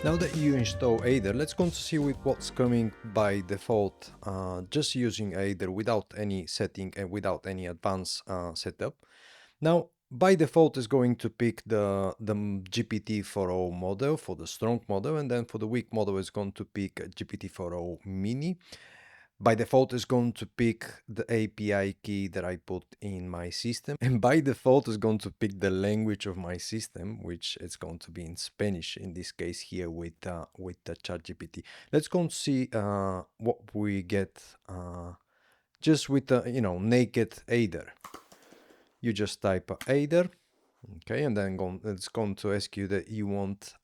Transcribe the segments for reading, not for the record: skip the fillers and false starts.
Now that you install Aider, let's go to see with what's coming by default, just using Aider without any setting and without any advanced setup. Now, by default is going to pick the GPT-4o model for the strong model, and then for the weak model is going to pick GPT-4o mini. By default is going to pick the API key that I put in my system, and by default is going to pick the language of my system, which is going to be in Spanish in this case here with the ChatGPT. Let's go and see what we get just with the naked Aider. You just type Aider, okay, and then it's going to ask you that you want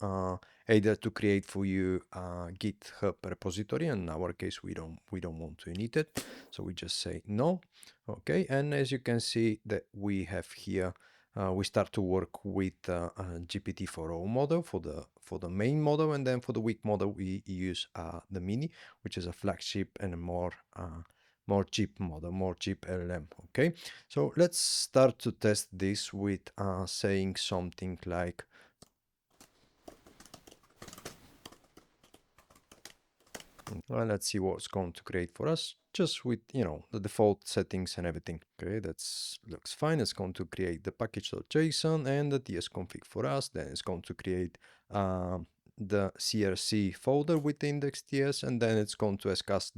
Aider to create for you a GitHub repository. In our case, we don't want to init it, so we just say no. Okay, and as you can see that we have here, we start to work with GPT-4o model for the main model, and then for the weak model we use the mini, which is a flagship and a more cheap model, more cheap LLM. Okay, so let's start to test this with saying something like well, let's see what's going to create for us, just with the default settings and everything. Okay, that looks fine. It's going to create the package.json and the tsconfig for us. Then it's going to create the crc folder with the index.ts, and then it's going to ask us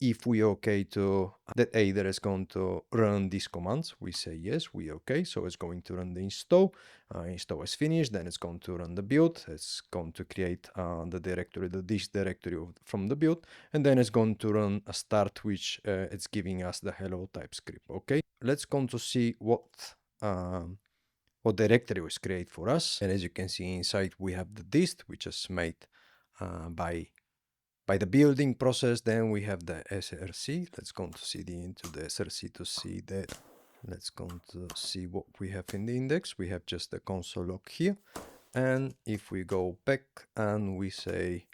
if we okay to that Aider is going to run these commands. We say yes, we okay. So it's going to run the install. Install is finished. Then it's going to run the build. It's going to create the directory, this directory from the build, and then it's going to run a start, which it's giving us the hello TypeScript. Okay, let's go to see what directory was created for us. And as you can see inside, we have the dist, which is made by the building process. Then we have the src. Let's go to cd into the src to see that. Let's go to see what we have in the index. We have just the console log here. And if we go back and we say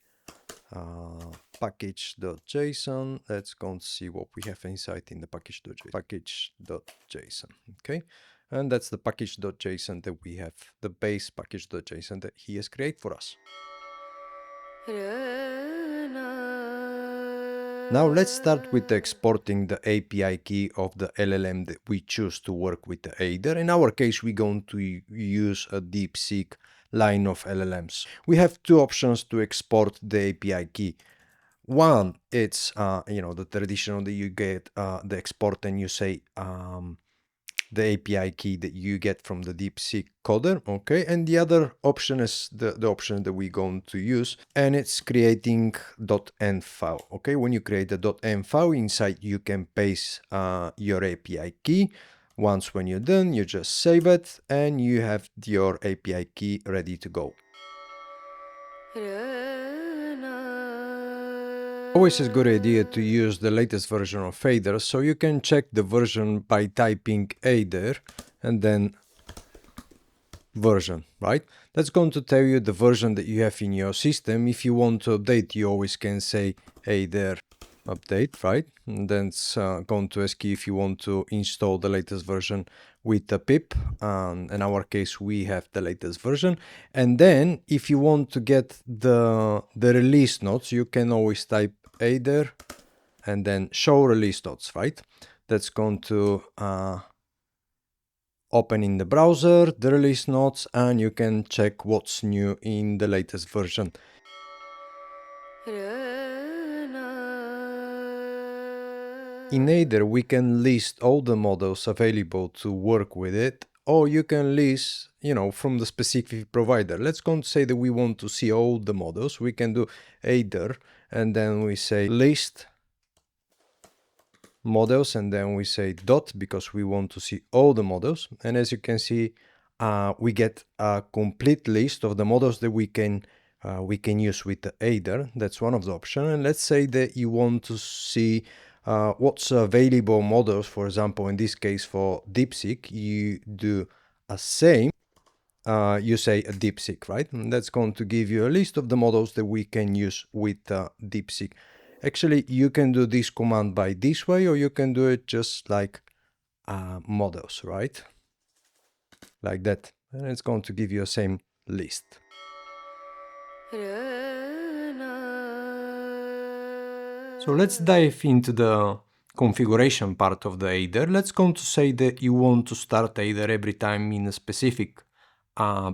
package.json, let's go and see what we have inside in the package.json. Okay, and that's the package.json that we have, the base package.json that he has created for us. Now let's start with exporting the API key of the LLM that we choose to work with the Aider. In our case, we're going to use a Deepseek line of LLMs. We have two options to export the API key. One, it's the traditional that you get the export and you say the API key that you get from the Deepseek coder, okay? And the other option is the option that we're going to use, and it's creating .env file, okay? When you create the .env file, inside you can paste your API key. Once when you're done, you just save it, and you have your API key ready to go. Always a good idea to use the latest version of Aider, so you can check the version by typing Aider and then version, right? That's going to tell you the version that you have in your system. If you want to update, you always can say Aider update, right? And then it's going to ask you if you want to install the latest version with the pip. In our case, we have the latest version. And then if you want to get the release notes, you can always type Aider and then show release notes, right? That's going to open in the browser the release notes, and you can check what's new in the latest version. In Aider, we can list all the models available to work with it, or you can list, from the specific provider. Let's go and say that we want to see all the models. We can do Aider, and then we say list models, and then we say dot, because we want to see all the models. And as you can see, we get a complete list of the models that we can use with the Aider. That's one of the options. And let's say that you want to see what's available models. For example, in this case for Deepseek, you do a same. You say a Deepseek, right? And that's going to give you a list of the models that we can use with Deepseek. Actually, you can do this command by this way, or you can do it just like models, right? Like that. And it's going to give you a same list. So let's dive into the configuration part of the aider. Let's go to say that you want to start aider every time in a specific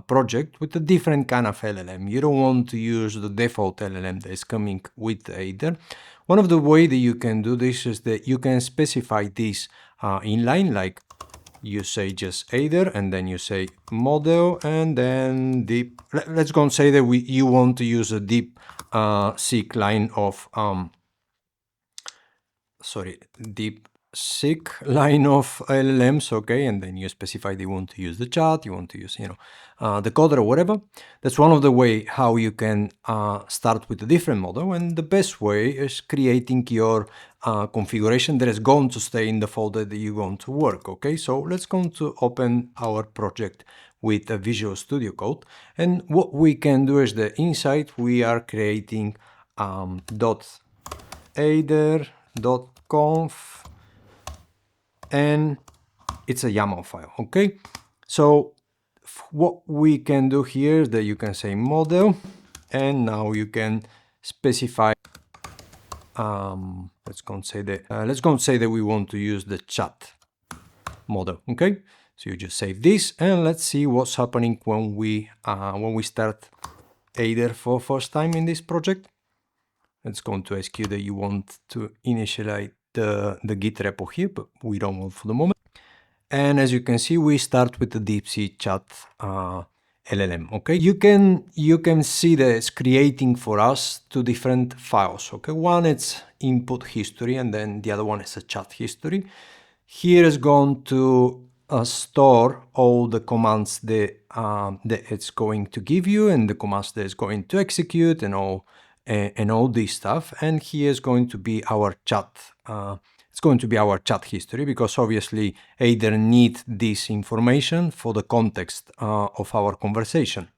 project with a different kind of LLM. You don't want to use the default LLM that is coming with the aider. One of the ways that you can do this is that you can specify this inline, like you say just aider and then you say model and then deep. Let's go and say that you want to use a deep seek line of Deepseek line of LLMs, okay, and then you specify that you want to use the chat, you want to use, the coder or whatever. That's one of the way how you can start with a different model, and the best way is creating your configuration that is going to stay in the folder that you're going to work, okay? So let's go to open our project with a Visual Studio Code, and what we can do is that inside we are creating aider.conf, and it's a YAML file, okay? So what we can do here is that you can say model, and now you can specify, let's go and say that we want to use the chat model, okay? So you just save this, and let's see what's happening when we start aider for first time in this project. It's going to ask you that you want to initialize the Git repo here, but we don't want for the moment. And as you can see, we start with the DeepSeek chat LLM, okay? You can see that it's creating for us two different files, okay? One is input history, and then the other one is a chat history. Here is going to store all the commands that it's going to give you, and the commands that it's going to execute, and all this stuff. And here is going to be our chat. It's going to be our chat history, because obviously Aider need this information for the context of our conversation.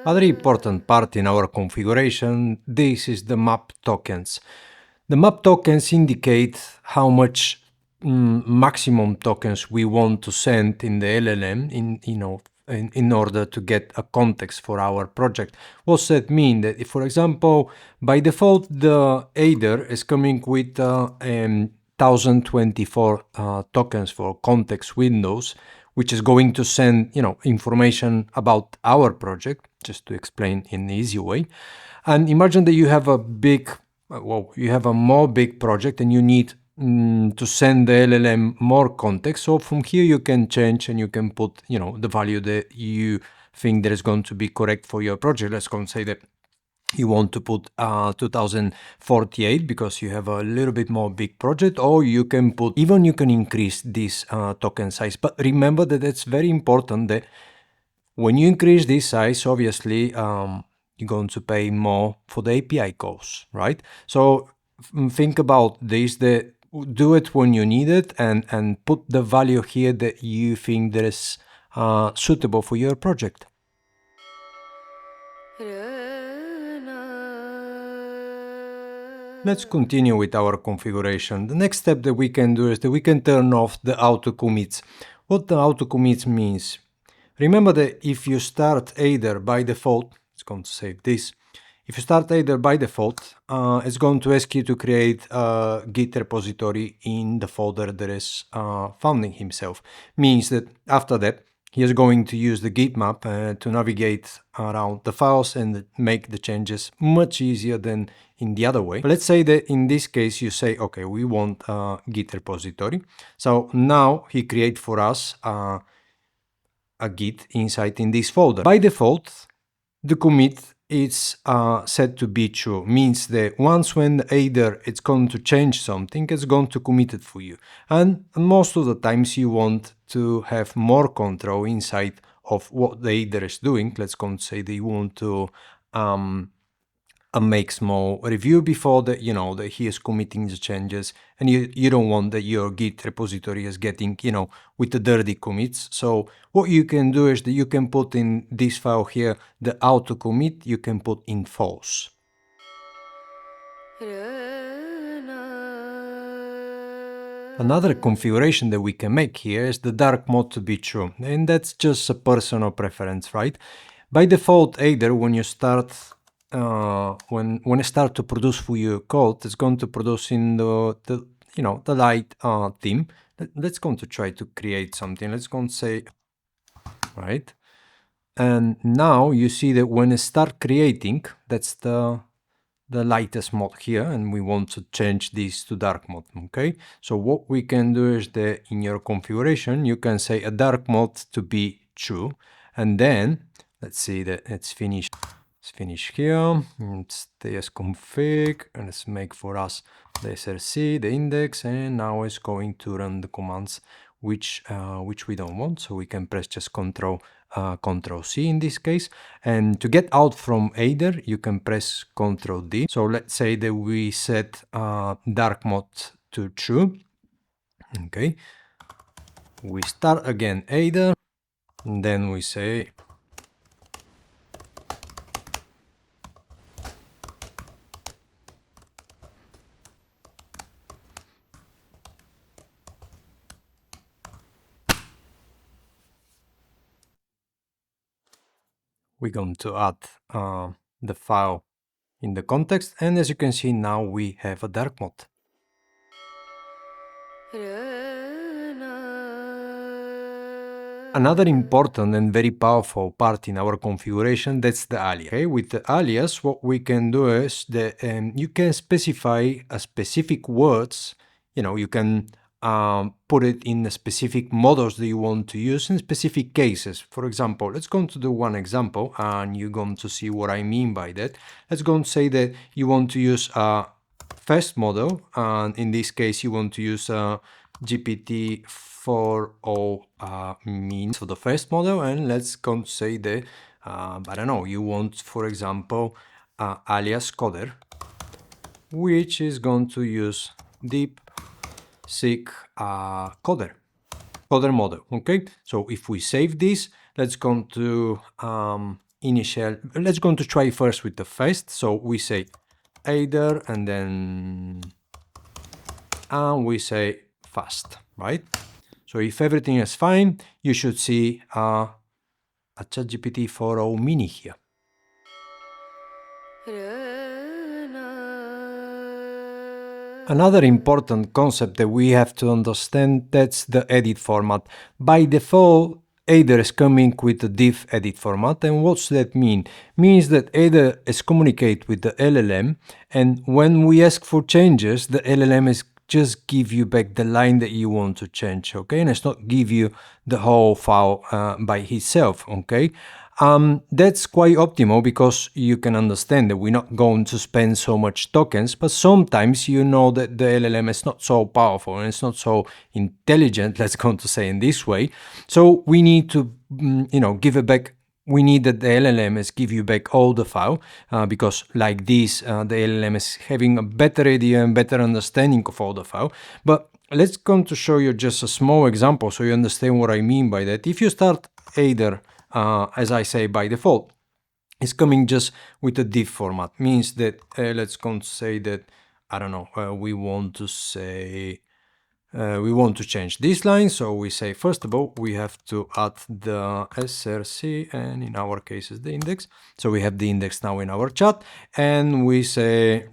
Other important part in our configuration, this is the map tokens. The map tokens indicate how much maximum tokens we want to send in the LLM in order to get a context for our project. What does that mean? That if, for example, by default, the aider is coming with 1024 tokens for context windows, which is going to send, information about our project, just to explain in an easy way. And imagine that you have a more big project, and you need to send the LLM more context. So from here you can change, and you can put, the value that you think that is going to be correct for your project. Let's go and say that you want to put 2048 because you have a little bit more big project, or you can increase this token size. But remember that it's very important that when you increase this size, obviously you're going to pay more for the API calls, right? So think about this, that do it when you need it, and put the value here that you think that is suitable for your project. Let's continue with our configuration. The next step that we can do is that we can turn off the auto commits. What the auto commits means? Remember that if you start aider by default, it's going to save this. If you start aider by default, it's going to ask you to create a Git repository in the folder that is founding himself. Means that after that, he is going to use the Git map to navigate around the files and make the changes much easier than in the other way. But let's say that in this case you say, okay, we want a Git repository. So now he creates for us a Git inside in this folder. By default, the commit is set to be true, means that once when either it's going to change something, it's going to commit it for you. And most of the times you want to have more control inside of what the either is doing. Let's go and say that you want to make small review before that, that he is committing the changes, and you don't want that your Git repository is getting, with the dirty commits. So what you can do is that you can put in this file here, the auto commit, you can put in false. Another configuration that we can make here is the dark mode to be true, and that's just a personal preference, right? By default, either when you start when it start to produce for you code, it's going to produce in the the light theme. Let's going to try to create something. Let's go and say, right? And now you see that when it start creating, that's the lightest mode here, and we want to change this to dark mode. Okay, so what we can do is that in your configuration you can say a dark mode to be true, and then let's see that it's finished. Let's finish here. It's ts-config, and let's make for us the src, the index, and now it's going to run the commands which we don't want. So we can press just Control C in this case, and to get out from aider you can press Control D. So let's say that we set dark mode to true. Okay, we start again aider, and then we say we're going to add the file in the context, and as you can see now we have a dark mode. Another important and very powerful part in our configuration, that's the alias. Okay, with the alias, what we can do is that you can specify a specific words. You can put it in the specific models that you want to use in specific cases. For example, let's go to do one example, and you're going to see what I mean by that. Let's go and say that you want to use a first model, and in this case you want to use GPT 4.0 means for the first model, and let's go say that I don't know, you want, for example, alias coder, which is going to use Deepseek-Powered coder model. Okay, so if we save this, let's go to let's go to try first with the first. So we say aider, and then we say fast, right? So if everything is fine, you should see a ChatGPT 4.0 mini here. Another important concept that we have to understand, that's the edit format. By default, aider is coming with the div edit format, and what's that mean? Means that aider is communicate with the LLM, and when we ask for changes, the LLM is just give you back the line that you want to change, okay? And it's not give you the whole file by itself, okay? That's quite optimal because you can understand that we're not going to spend so much tokens, but sometimes you know that the LLM is not so powerful and it's not so intelligent, let's go to say in this way. So we need to, give it back. We need that the LLM is give you back all the file because like this, the LLM is having a better idea and better understanding of all the file. But let's come to show you just a small example so you understand what I mean by that. If you start aider, as I say by default, it's coming just with a div format. Means that let's go to say that, I don't know, we want to say we want to change this line, so we say first of all we have to add the src, and in our case is the index. So we have the index now in our chat, and we say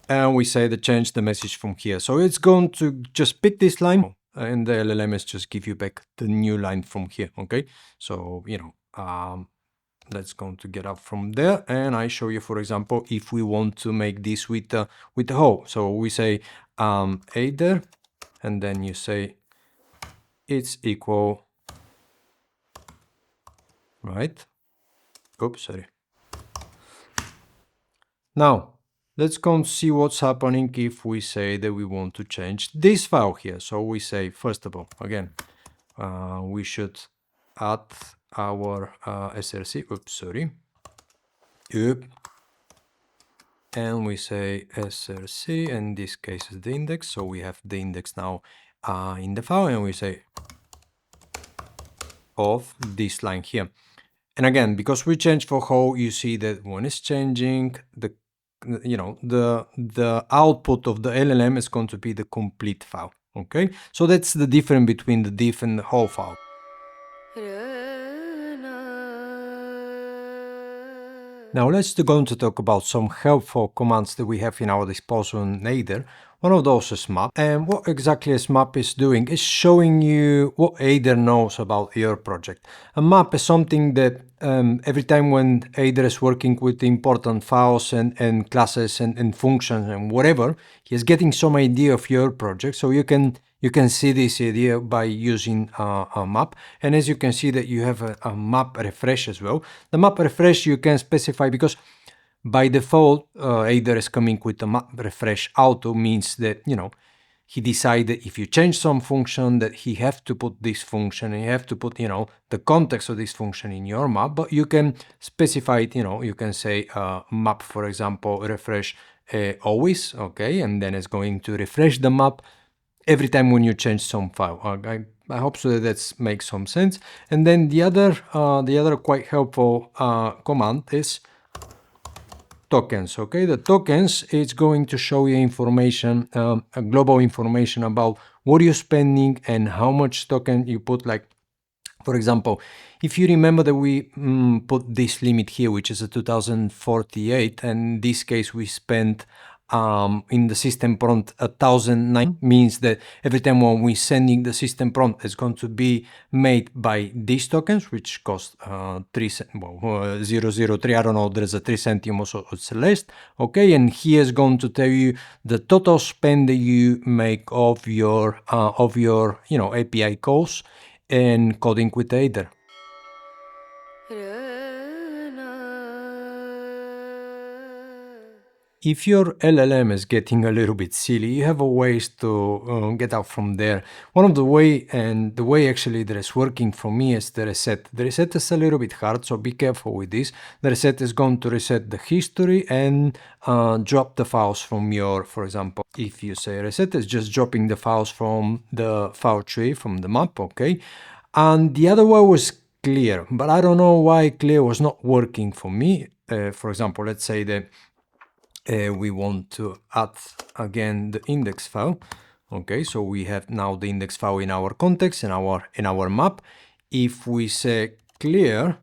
and we say to change the message from here. So it's going to just pick this line, and the LLM is just give you back the new line from here. Okay, so let's go to get up from there, and I show you, for example, if we want to make this with the whole. So we say aider, and then you say it's equal, right? Oops, sorry. Now let's go and see what's happening if we say that we want to change this file here. So we say, first of all, again, we should add our src. Oops, sorry. And we say src, and in this case is the index. So we have the index now in the file, and we say of this line here. And again, because we change for whole, you see that when it's changing, the you know, the output of the LLM is going to be the complete file. Okay, so that's the difference between the diff and the whole file. Now let's go to talk about some helpful commands that we have in our disposal in Aider. One of those is map. And what exactly is map is doing is showing you what Aider knows about your project. A map is something that every time when Aider is working with important files and classes and functions and whatever, he is getting some idea of your project. So you can see this idea by using a map. And as you can see that you have a map refresh as well. The map refresh you can specify because by default, Aider is coming with a map refresh auto, means that, you know, he decided if you change some function that he have to put this function and you have to put, you know, the context of this function in your map, but you can specify it, you know, you can say map, for example, refresh always, okay, and then it's going to refresh the map every time when you change some file. I hope so that makes some sense. And then the other quite helpful command is tokens. Okay, the tokens is going to show you information, a global information about what you're spending and how much token you put. Like, for example, if you remember that we put this limit here, which is a 2048, and in this case we spent in the system prompt 1009, means that every time when we're sending the system prompt, it's going to be made by these tokens, which cost 003. I don't know, there's a 3 centimes or it's less. Okay, and he is going to tell you the total spend that you make of your you know, API calls and coding with Aider. If your LLM is getting a little bit silly, you have a ways to get out from there. One of the way, and the way actually that is working for me, is the reset. The reset is a little bit hard, so be careful with this. The reset is going to reset the history and drop the files from your, for example, if you say reset, it's just dropping the files from the file tree, from the map, okay? And the other one was clear, but I don't know why clear was not working for me. For example, let's say that we want to add again the index file. Okay, so we have now the index file in our context, in our map. If we say clear,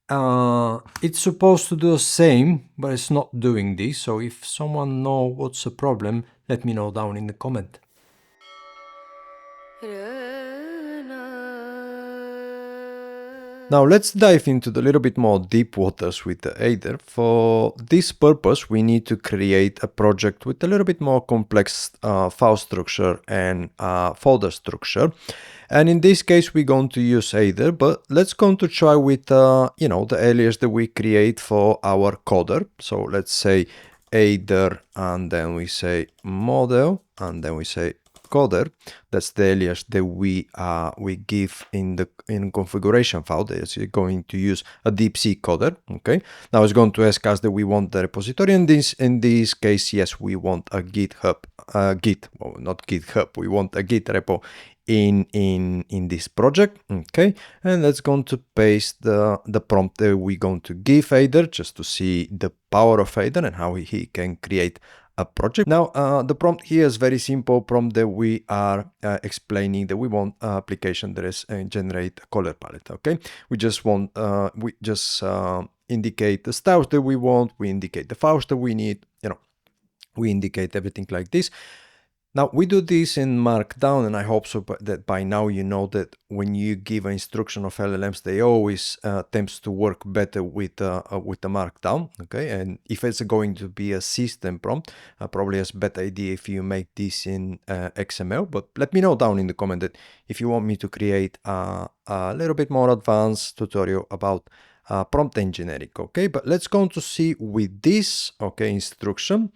it's supposed to do the same, but it's not doing this. So if someone knows what's the problem, let me know down in the comment. Now let's dive into the little bit more deep waters with the Aider. For this purpose, we need to create a project with a little bit more complex file structure and folder structure. And in this case, we're going to use Aider, but let's go to try with, you know, the alias that we create for our coder. So let's say Aider, and then we say model, and then we say coder. That's the alias that we give in the configuration file. That is going to use a Deepseek coder. Okay. Now it's going to ask us that we want the repository. In this case, yes, we want a GitHub, well, not GitHub. We want a Git repo in this project. Okay, and let's going to paste the prompt that we're going to give Aider, just to see the power of Aider and how he can create a project. Now the prompt here is very simple prompt that we are explaining that we want an application that is generate a color palette. Okay, we just want indicate the styles that we want, we indicate the files that we need, you know, we indicate everything like this. Now we do this in Markdown, and I hope so that by now you know that when you give an instruction of LLMs, they always tends to work better with the Markdown. Okay, and if it's going to be a system prompt, probably it's a better idea if you make this in XML. But let me know down in the comment that if you want me to create a little bit more advanced tutorial about prompt engineering. Okay, but let's go to see with this instruction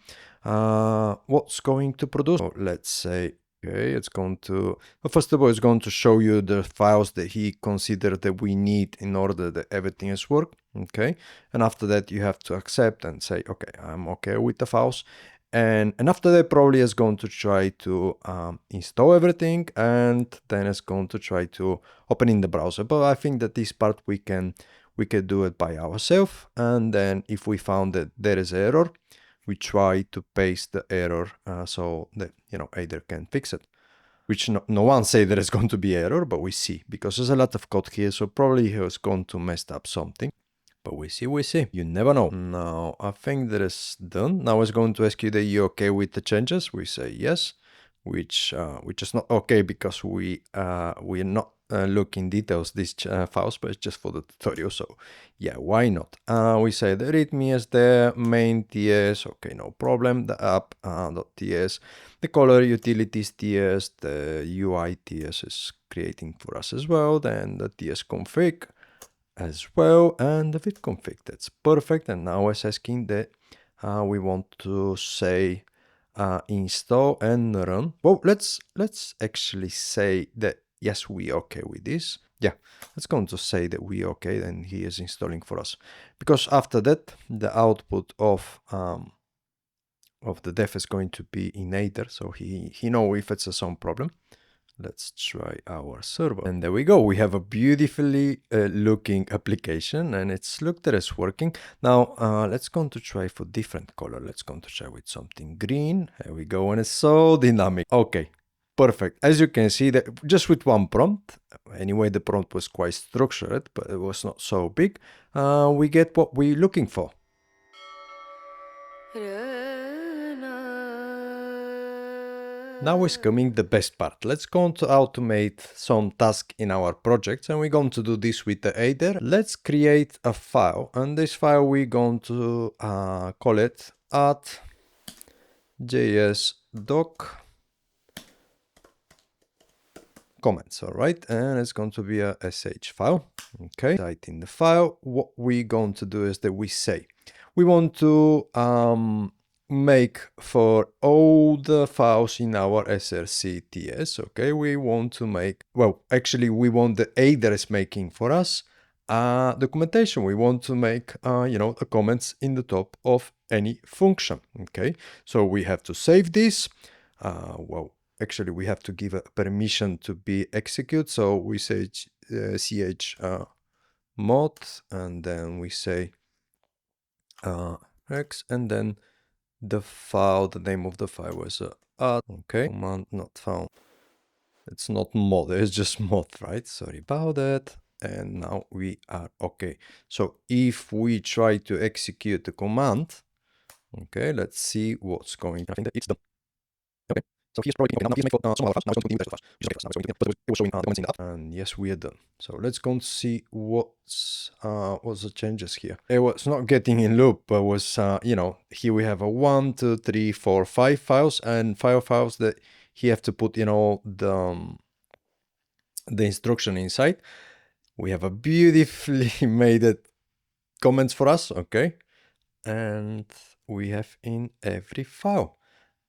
what's going to produce. So let's say, okay, it's going to, well, first of all, it's going to show you the files that he considered that we need in order that everything is work. Okay, and after that you have to accept and say, okay, I'm okay with the files. And after that, probably is going to try to install everything, and then it's going to try to open in the browser. But I think that this part we can do it by ourselves. And then if we found that there is error, we try to paste the error so that, aider can fix it. Which no one say that it's going to be error, but we see, because there's a lot of code here, so probably he was going to mess up something. But we see. You never know. Now, I think that is done. Now it's going to ask you that you're okay with the changes. We say yes, which is not okay because we're not looking details these files, but it's just for the tutorial. So yeah, why not? We say the readme is there, main ts, okay, no problem. The app.ts, the color utilities ts, the UI ts is creating for us as well. Then the ts config as well, and the vid config. That's perfect. And now it's asking that we want to say install and run. Well, let's actually say that yes, we okay with this. Yeah, let's going to say that we okay, and he is installing for us. Because after that, the output of the dev is going to be in aider, so he know if it's some problem. Let's try our server. And there we go. We have a beautifully looking application, and it's looked that it's working. Now, let's go to try for different color. Let's go to try with something green. There we go. And it's so dynamic. Okay, perfect. As you can see, that just with one prompt, anyway, the prompt was quite structured, but it was not so big. We get what we're looking for. Now is coming the best part. Let's go to automate some task in our projects, and we're going to do this with the aider. Let's create a file, and this file we're going to call it at jsdoc comments, all right? And it's going to be a sh file, okay? Right in the file, what we're going to do is that we say, we want to make for all the files in our src.ts, okay? We want to make, well, actually we want the aider is making for us documentation. We want to make, the comments in the top of any function, okay? So we have to save this. Well, actually we have to give a permission to be execute. So we say ch mod, and then we say x, and then the file, the name of the file was okay, command not found. It's not mod, it's just mod, right? Sorry about that. And now we are okay. So if we try to execute the command, okay, let's see what's going on. I think that it's done. Okay, so here's probably okay, now he's made for some other files. Now it's going to put the rest of the files. Just okay, now it's going to but it was showing the comments in the app. And yes, we are done. So let's go and see what's the changes here. It was not getting in loop, but was here we have a 1, 2, 3, 4, 5 files, and 5 files that he have to put the instruction inside. We have a beautifully made comments for us, okay, and we have in every file.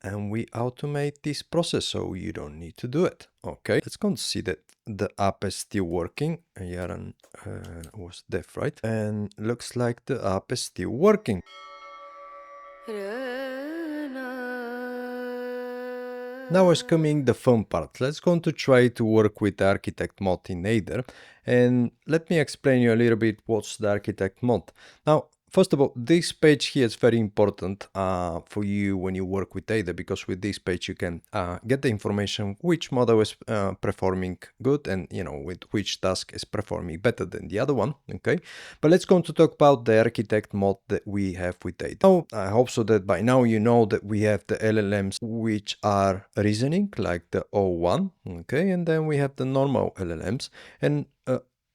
And we automate this process, so you don't need to do it. Okay, let's go and see that the app is still working. Yaran was dev, right? And looks like the app is still working. Now is coming the fun part. Let's go to try to work with the architect mode in aider. And let me explain you a little bit what's the architect mode. Now, first of all, this page here is very important for you when you work with aider, because with this page you can get the information which model is performing good, and with which task is performing better than the other one, okay? But let's go to talk about the architect mode that we have with aider. Now, I hope so that by now you know that we have the LLMs which are reasoning, like the O1, okay? And then we have the normal LLMs, and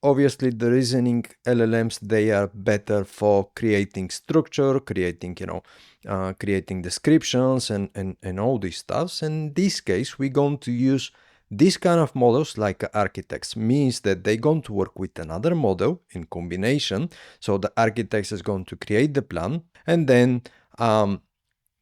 obviously the reasoning LLMs, they are better for creating structure, creating creating descriptions and all these stuffs. In this case, we're going to use these kind of models like architects. Means that they're going to work with another model in combination. So the architects is going to create the plan, and then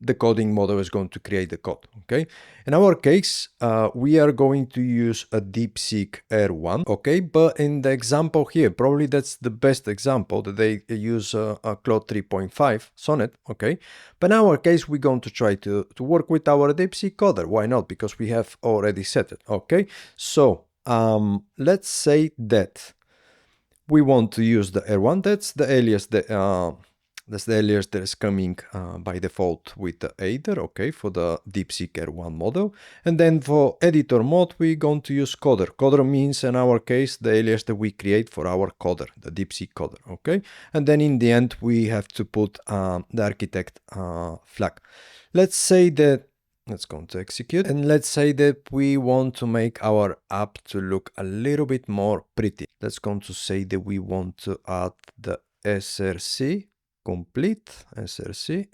the coding model is going to create the code, okay? In our case, we are going to use a Deepseek R1, okay? But in the example here, probably that's the best example, that they use a Claude 3.5 Sonnet, okay? But in our case, we're going to try to work with our Deepseek coder. Why not? Because we have already set it, okay? So let's say that we want to use the R1, that's the alias that That's the alias that is coming by default with the aider, okay, for the Deepseek-R1 model. And then for editor mode, we're going to use coder. Coder means, in our case, the alias that we create for our coder, the Deepseek coder, okay? And then in the end, we have to put the architect flag. Let's say that, let's go to execute, and let's say that we want to make our app to look a little bit more pretty. Let's go to say that we want to add the src, complete src,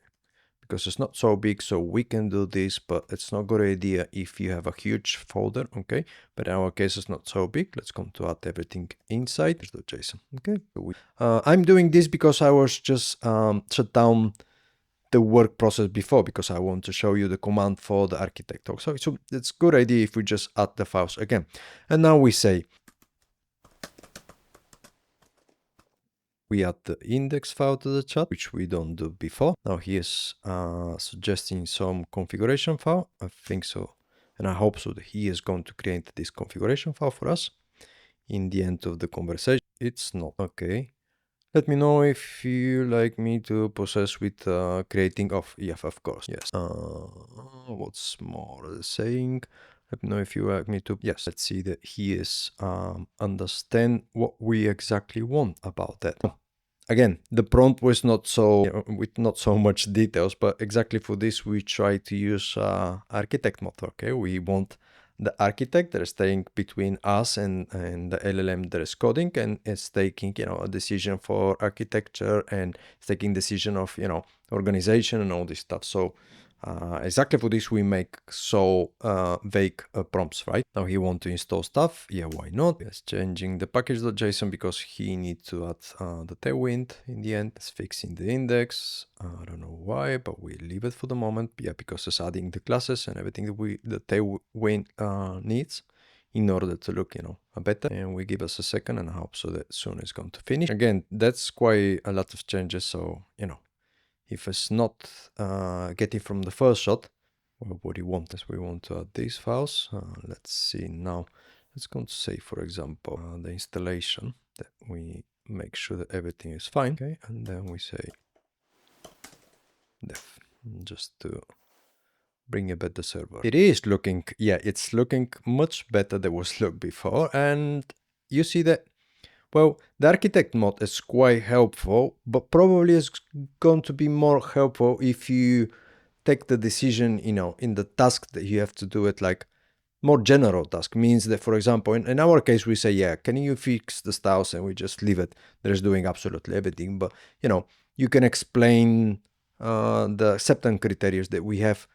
because it's not so big, so we can do this, but it's not a good idea if you have a huge folder, okay? But in our case, it's not so big. Let's come to add everything inside. Here's the JSON, okay? I'm doing this because I was just shut down the work process before, because I want to show you the command for the architect. So it's a good idea if we just add the files again. And now we say, we add the index file to the chat, which we don't do before. Now he is suggesting some configuration file. I think so, and I hope so, that he is going to create this configuration file for us. In the end of the conversation, it's not. Okay. Let me know if you like me to process with creating of, yes, of course, yes. What's more saying? Let me know if you like me to, yes. Let's see that he is understand what we exactly want about that. Again, the prompt was not so, with not so much details, but exactly for this we try to use architect mode, okay? We want the architect that is staying between us and the LLM that is coding, and is taking, you know, a decision for architecture, and it's taking decision of, you know, organization and all this stuff. So exactly for this we make so vague prompts, right? Now he want to install stuff. Yeah, why not? Yes, changing the package.json because he needs to add the tailwind in the end. It's fixing the index. I don't know why, but we leave it for the moment. Yeah, because it's adding the classes and everything that the tailwind needs in order to look, you know, better. And we give us a second, and I hope so that soon it's going to finish. Again, that's quite a lot of changes, so, you know, if it's not getting from the first shot, well, what do you want? Is we want to add these files. Let's see now. Let's go to say, for example, the installation, that we make sure that everything is fine. Okay, and then we say def, just to bring a better server. It is looking, yeah, it's looking much better than was looked before. And you see that, well, the architect mode is quite helpful, but probably is going to be more helpful if you take the decision, you know, in the task that you have to do it, like more general task. Means that, for example, in our case, we say, yeah, can you fix the styles, and we just leave it. There's doing absolutely everything, but, you know, you can explain the acceptance criteria that we have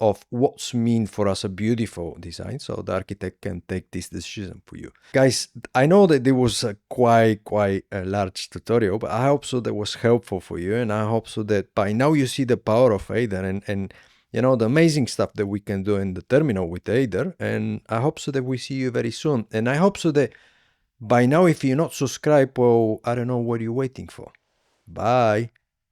of what's mean for us a beautiful design, so the architect can take this decision for you. Guys, I know that it was a quite a large tutorial, but I hope so that was helpful for you, and I hope so that by now you see the power of Aider and you know, the amazing stuff that we can do in the terminal with Aider. And I hope so that we see you very soon. And I hope so that by now, if you're not subscribed, well, I don't know what you're waiting for. Bye.